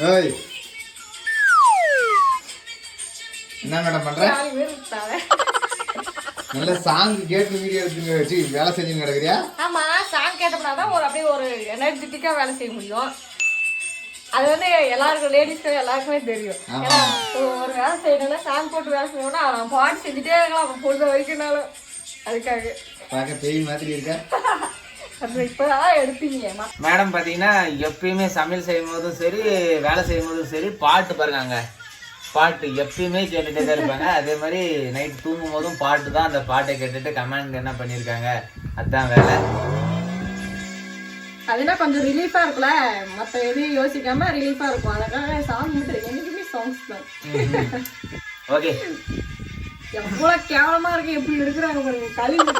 ஏய் என்ன மேடம் பண்ற? நல்ல சாங் கேட்டு வீடியோ எடுத்துங்க வச்சு வேலை செஞ்சு கிடக்குறியா? ஆமா, சாங் கேட்டோம்னா தான் ஒரு அப்படியே ஒரு எனர்ஜெட்டிக்கா வேலை செய்ய முடியும். அது வந்து எல்லாருக்கும் லேடிஸ்க்கு எல்லாருக்குமே தெரியும். ஏன்னா ஒரு வேலை செய்யணும்னா சாங் போட்டு வேலை செய்யணும்னா நான் பாட்டு செஞ்சுட்டே இருக்கலாம் அப்போ பொழுது வரைக்கும்னாலும். அதுக்காக பார்க்க பேய் மாதிரி இருக்க. இப்பதான் எடுப்பீங்க மேடம் பாத்தீங்கன்னா எப்பயுமே சமையல் செய்யும் போதும் சரி வேலை செய்யும் போதும் சரி பாட்டு பாருங்க, பாட்டு எப்பயுமே கேட்டுட்டே தான் இருப்பாங்க. அதே மாதிரி நைட் தூங்கும் போதும் பாட்டு தான். அந்த பாட்டை கேட்டுட்டு கமெண்ட் என்ன பண்ணியிருக்காங்க அதுதான் வேலை. அதுனா கொஞ்சம் ரிலீஃபா இருக்கும்ல, மற்ற எதையும் யோசிக்காம ரிலீஃபா இருக்கும். அதுக்காக சாங் மட்டும் எனக்குமே சாங்ஸ் தான். ஓகே, எவ்வளவு கேவலமா இருக்கு, எப்படி எடுக்கிறாங்க பாருங்க, கழுவி